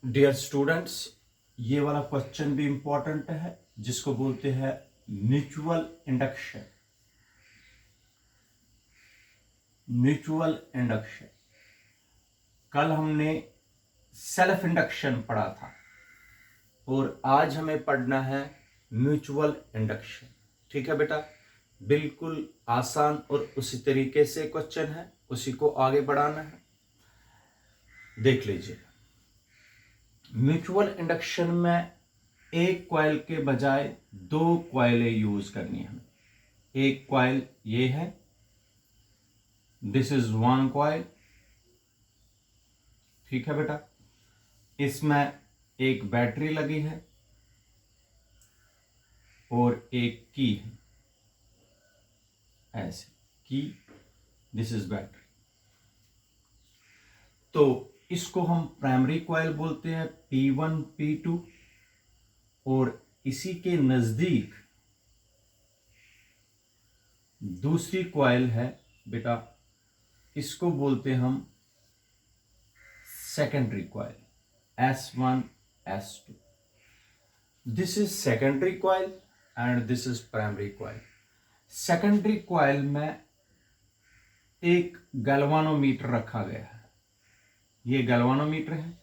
Dear students, ये वाला question भी इंपॉर्टेंट है जिसको बोलते हैं म्यूचुअल इंडक्शन। म्यूचुअल इंडक्शन कल हमने सेल्फ इंडक्शन पढ़ा था और आज हमें पढ़ना है म्यूचुअल इंडक्शन। ठीक है बेटा, बिल्कुल आसान और उसी तरीके से क्वेश्चन है, उसी को आगे बढ़ाना है। देख लीजिए, म्यूचुअल इंडक्शन में एक कॉइल के बजाय दो कॉइलें यूज करनी है हमें। एक कॉइल ये है, दिस इज वन कॉइल। ठीक है बेटा, इसमें एक बैटरी लगी है और एक की है, ऐसे की, दिस इज बैटरी। तो इसको हम प्राइमरी कॉइल बोलते हैं, P1 P2। और इसी के नजदीक दूसरी कॉइल है बेटा, इसको बोलते हैं हम secondary coil, S1 S2। This is secondary coil and this is primary coil. Secondary coil में एक गैल्वानोमीटर रखा गया है। ये गैल्वानोमीटर है,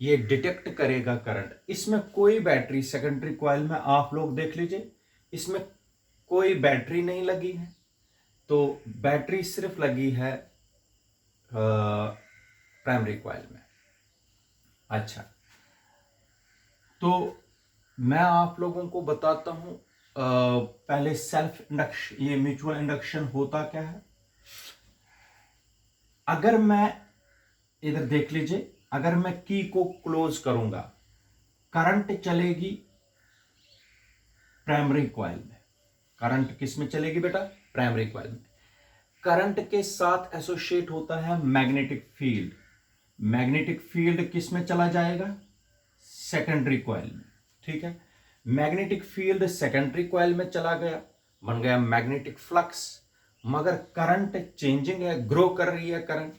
ये डिटेक्ट करेगा करंट। इसमें कोई बैटरी, सेकेंडरी कॉइल में आप लोग देख लीजिए, इसमें कोई बैटरी नहीं लगी है, तो बैटरी सिर्फ लगी है प्राइमरी कॉइल में। अच्छा, तो मैं आप लोगों को बताता हूं पहले सेल्फ इंडक्शन, ये म्यूचुअल इंडक्शन होता क्या है। अगर मैं इधर देख लीजिए, अगर मैं की को क्लोज करूंगा, करंट चलेगी प्राइमरी कॉइल में। करंट किस में चलेगी बेटा? प्राइमरी कॉइल में। करंट के साथ एसोसिएट होता है मैग्नेटिक फील्ड। मैग्नेटिक फील्ड किस में चला जाएगा? सेकेंडरी कॉइल में। ठीक है, मैग्नेटिक फील्ड सेकेंडरी कॉइल में चला गया, बन गया मैग्नेटिक फ्लक्स। मगर करंट चेंजिंग है, ग्रो कर रही है करंट,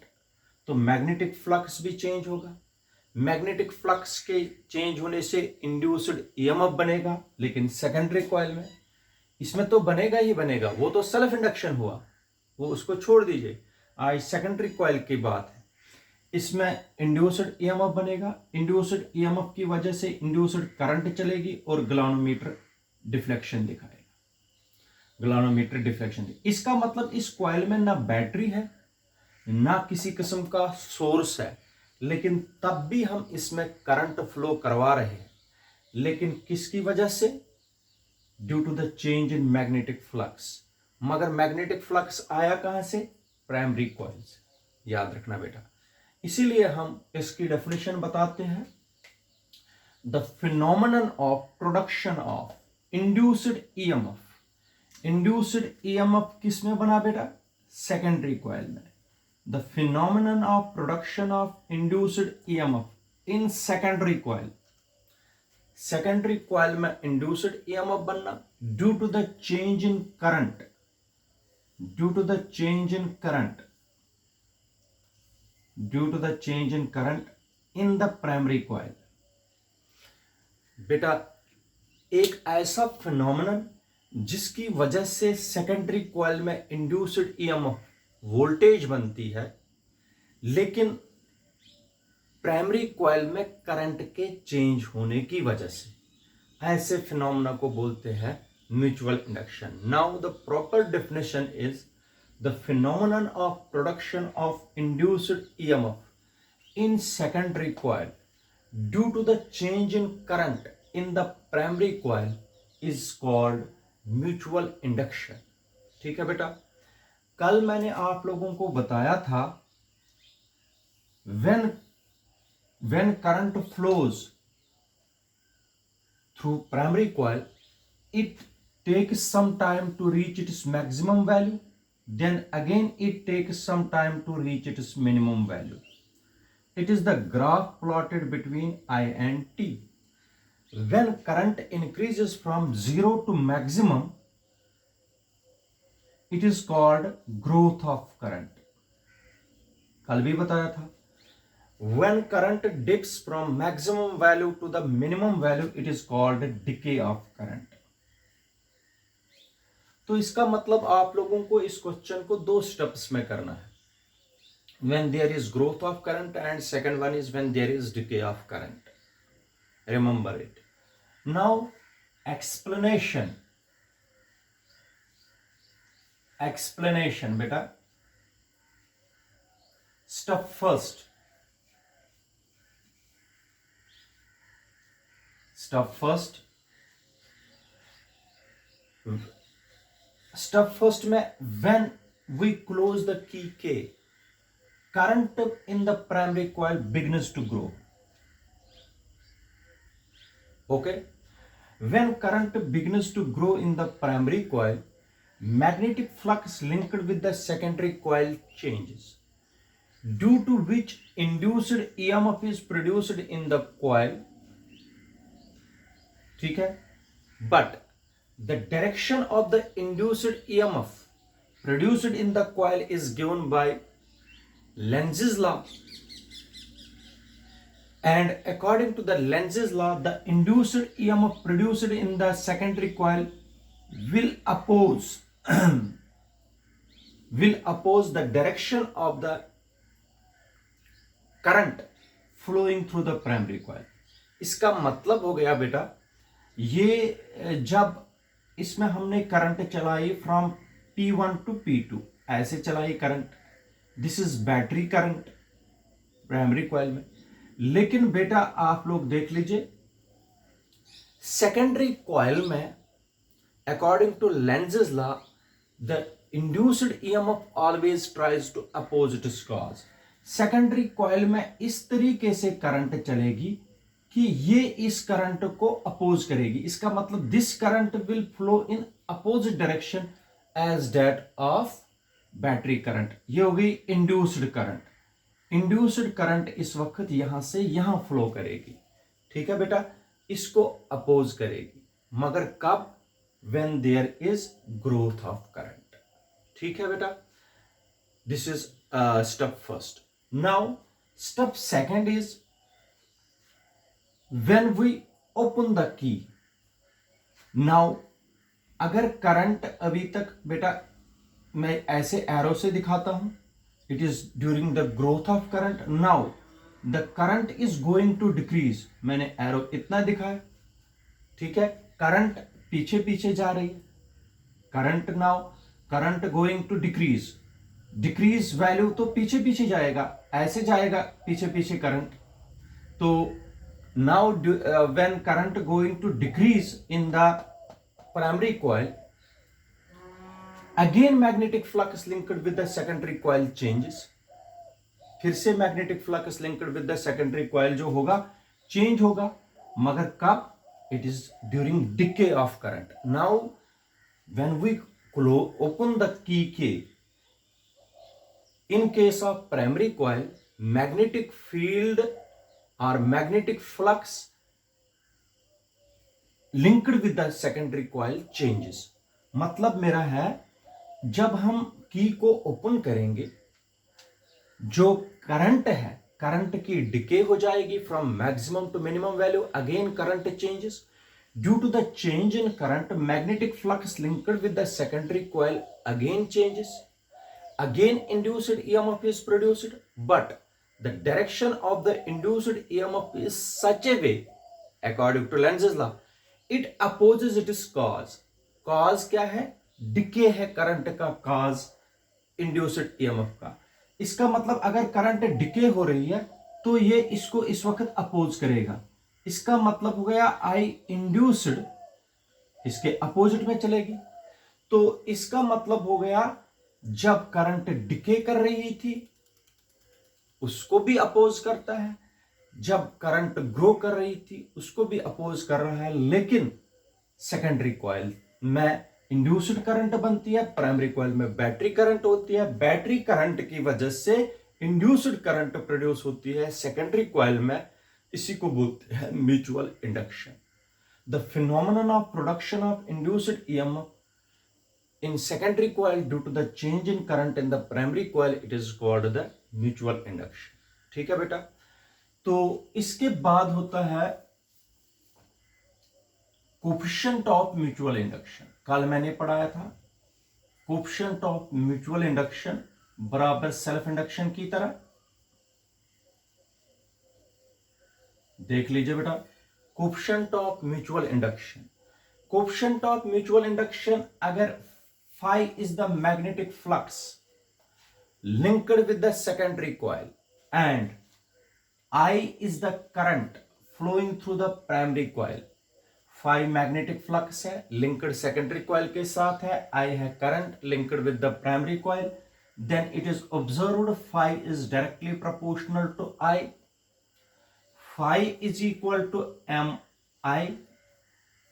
तो मैग्नेटिक फ्लक्स भी चेंज होगा। मैग्नेटिक फ्लक्स के चेंज होने से इंड्यूस्ड ईएमएफ बनेगा, लेकिन सेकेंडरी कॉइल में इसमें तो बनेगा ही बनेगा, वो तो सेल्फ इंडक्शन हुआ, वो उसको छोड़ दीजिए। आज सेकेंडरी कॉइल की बात है। इसमें इंड्यूस्ड ईएमएफ बनेगा, इंड्यूस्ड ईएमएफ की वजह से इंड्यूस्ड करंट चलेगी और गैल्वानोमीटर डिफ्लेक्शन दिखाएगा। गैल्वानोमीटर डिफ्लेक्शन इसका मतलब इस कॉइल में ना बैटरी है ना किसी किस्म का सोर्स है, लेकिन तब भी हम इसमें करंट फ्लो करवा रहे हैं। लेकिन किसकी वजह से? Due to the change in magnetic flux. मगर मैग्नेटिक फ्लक्स आया कहां से? प्राइमरी कॉइल से, याद रखना बेटा। इसीलिए हम इसकी डेफिनेशन बताते हैं, the phenomenon of production of induced EMF. Induced EMF किस में बना बेटा? सेकेंडरी कॉइल में। The phenomenon of production of induced EMF in secondary coil. Secondary coil में इंड्यूस्ड ईएमएफ बनना due to the change in current, due to the change in current, due to the change in current in the primary coil. बेटा, एक ऐसा phenomenon जिसकी वजह से secondary coil में induced EMF voltage बनती है, लेकिन प्राइमरी कॉइल में करंट के चेंज होने की वजह से, ऐसे फिनोमेना को बोलते हैं mutual induction. Now the proper definition is the phenomenon of production of induced EMF in secondary coil due to the change in current in the primary coil is called mutual induction. ठीक है बेटा, कल मैंने आप लोगों को बताया था, when current flows through primary coil, it takes some time to reach its maximum value, then again it takes some time to reach its minimum value. It is the graph plotted between I and T. When current increases from 0 to maximum, it is called growth of current. कल भी बताया था, when current dips from maximum value to the minimum value, it is called decay of current. तो इसका मतलब आप लोगों को इस क्वेश्चन को दो स्टेप्स में करना है, when there is growth of current and second one is when there is decay of current. Remember it. Now explanation beta. Step first में when we close the key K, current in the primary coil begins to grow. Okay, when current begins to grow in the primary coil, magnetic flux linked with the secondary coil changes, due to which induced EMF is produced in the coil. ठीक है, but the direction of the induced EMF produced in the coil is given by Lenz's law, and according to the Lenz's law, the induced EMF produced in the secondary coil will oppose the direction of the current flowing through the primary coil. इसका मतलब हो गया बेटा, ये जब इसमें हमने current चलाई फ्रॉम P1 टू P2, ऐसे चलाई current, this is battery current primary coil में. लेकिन बेटा आप लोग देख लीजिए, सेकेंडरी कॉइल में according to Lenz's law, the induced EMF always tries to oppose its cause. Secondary coil में इस तरीके से करंट चलेगी कि ये इस करंट को अपोज करेगी. इसका मतलब this current will flow in opposite direction as that of battery current. ये हो गई इंड्यूस्ड करंट. इंड्यूस्ड करंट इस वक्त यहां से यहां फ्लो करेगी. ठीक है बेटा, इसको अपोज करेगी, मगर कब? When there is growth of current. ठीक है बेटा, this is step first. Now step second is when we open the key. now अगर करंट अभी तक बेटा मैं ऐसे एरो से दिखाता हूं, it is during the growth of current. Now the current is going to decrease. मैंने एरो इतना दिखाया, ठीक है, करंट पीछे पीछे जा रही है. Current now current going to decrease. Decrease value तो पीछे पीछे जाएगा, ऐसे जाएगा पीछे पीछे करंट. तो now when current going to decrease in the primary coil, again magnetic flux linked with the secondary coil changes. फिर से magnetic flux linked with the secondary coil जो होगा change होगा, मगर कब? it is during decay of current. now when we open the key K, in case of primary coil, magnetic field or magnetic flux linked with the secondary coil changes. मतलब मेरा है, जब हम की को ओपन करेंगे, जो करंट है, करंट की डिके हो जाएगी from maximum to minimum value. Again current changes. Due to the change in current, magnetic flux linked with the secondary coil again changes. Again induced EMF is produced, but the direction of the induced EMF is such a way, according to Lenz's law, it opposes its cause. cause क्या है? Decay है current का cause induced EMF का. इसका मतलब अगर current decay हो रही है तो ये इसको इस वक्त अपोज करेगा. इसका मतलब हो गया I induced इसके अपोजिट में चलेगी. तो इसका मतलब हो गया, जब करंट डिके कर रही थी उसको भी अपोज करता है, जब करंट ग्रो कर रही थी उसको भी अपोज कर रहा है. लेकिन सेकेंडरी कॉइल में इंड्यूस्ड करंट बनती है, प्राइमरी कॉइल में बैटरी करंट होती है. बैटरी करंट की वजह से इंड्यूस्ड करंट प्रोड्यूस होती है सेकेंडरी कॉइल में. इसी को बोलते हैं mutual induction. The phenomenon of production of induced EMF in secondary coil due to the change in current in the primary coil, it is called the mutual induction. ठीक है बेटा. तो इसके बाद होता है कोफिशिएंट ऑफ म्यूचुअल इंडक्शन। कल मैंने पढ़ाया था कोफिशिएंट ऑफ म्यूचुअल इंडक्शन बराबर सेल्फ इंडक्शन की तरह। देख लीजिए बेटा, coefficient of mutual induction, coefficient of mutual induction अगर phi is the magnetic flux linked with the secondary coil and I is the current flowing through the primary coil। phi magnetic flux है, linked secondary coil के साथ है, I है current linked with the primary coil, then it is observed phi is directly proportional to I, phi is equal to mi,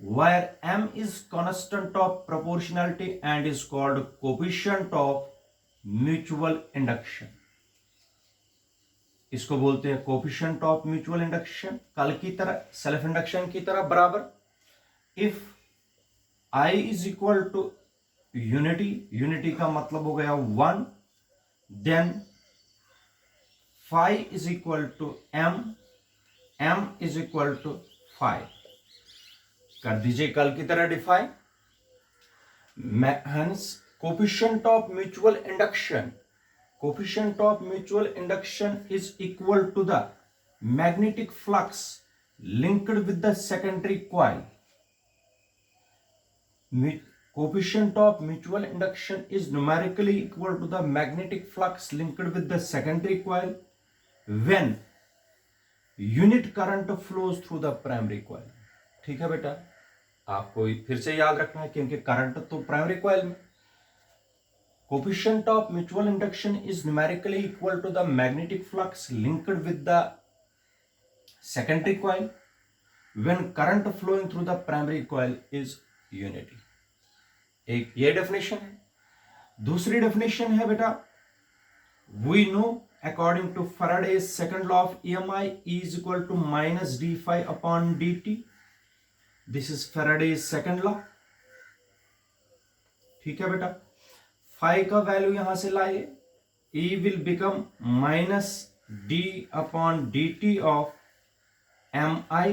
where m is constant of proportionality and is called coefficient of mutual induction। इसको बोलते हैं coefficient of mutual induction. कल की तरह self induction की तरह बराबर if I is equal to unity, unity का मतलब हो गया 1, then phi is equal to m, m is equal to phi। कर दीजिए कल की तरह define. Hence coefficient of mutual induction, coefficient of mutual induction is equal to the magnetic flux linked with the secondary coil. Coefficient of mutual induction is numerically equal to the magnetic flux linked with the secondary coil when unit current flows through the primary coil. ठीक है बेटा, आपको फिर से याद रखना है क्योंकि करंट तो प्राइमरी कॉइल में। Coefficient of mutual induction is numerically equal to the magnetic flux linked with the secondary coil when current flowing through the primary coil is unity. एक ये डेफिनेशन है। दूसरी डेफिनेशन है बेटा, we know according to Faraday's second law of EMI E is equal to minus d phi upon dt। This is Faraday's second law. ठीक है बेटा, phi का वैल्यू यहां से लाए, E will become minus D upon D T of MI।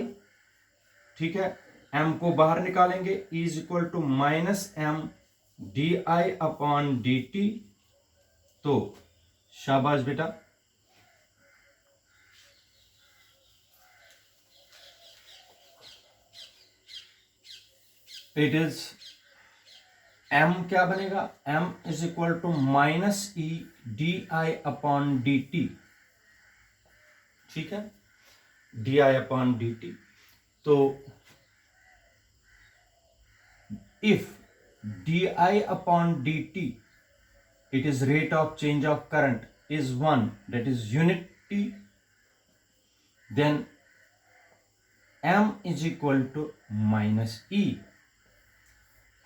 ठीक है, M को बाहर निकालेंगे, E is equal to minus M D I upon D T. तो शाबाश बेटा, इट इज m क्या बनेगा, m is equal to minus E D I upon D T. ठीक है, D I upon D T. तो if D I upon D T it is rate of change of current is 1, that is unity, then m is equal to minus E।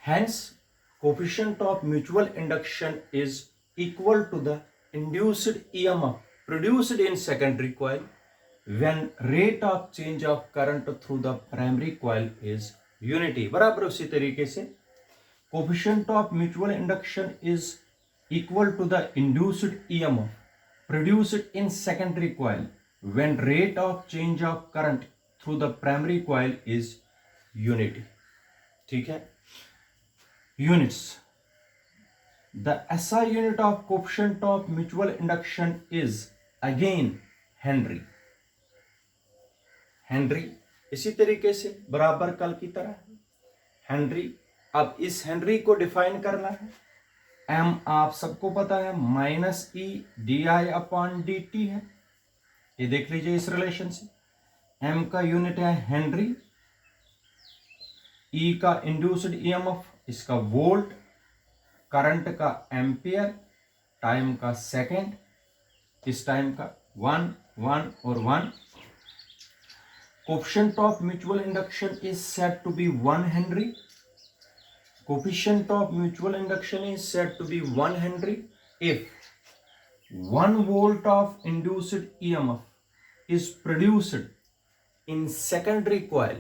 Hence coefficient of mutual induction is equal to the induced EMF produced in secondary coil when rate of change of current through the primary coil is unity। बराबर उसी तरीके से coefficient of mutual induction is equal to the induced EMF produced in secondary coil when rate of change of current through the primary coil is unity। ठीक है, units, the SI unit of coefficient of mutual induction is again Henry। Henry इसी तरीके से बराबर कल की तरह Henry. अब इस हेनरी को डिफाइन करना है। m आप सबको पता है minus E D I upon D T है, ये देख लीजिए इस रिलेशन से। m का यूनिट है हेनरी, e का इंड्यूस्ड EMF, इसका वोल्ट, करंट का एम्पियर, टाइम का सेकेंड, इस टाइम का 1 1 और 1। Coefficient of mutual induction is said to be 1 henry. Coefficient of mutual induction is said to be 1 Henry if 1 volt of induced EMF is produced in secondary coil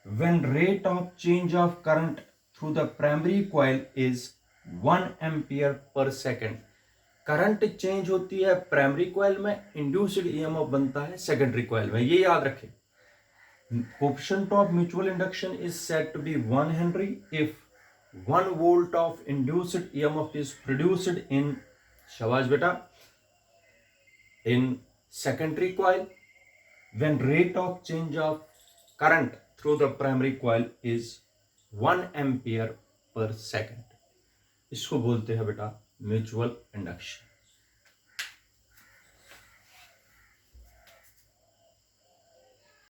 when rate of change of current through the primary coil is 1 ampere per second। Current change होती है primary coil में, induced EMF बनता है secondary coil में, ये याद रखें। Coefficient of mutual induction is said to be 1 henry if 1 volt of induced EMF is produced in, शाबाश बेटा, in secondary coil when rate of change of current through the primary coil is 1 ampere per second। इसको बोलते हैं बेटा mutual induction.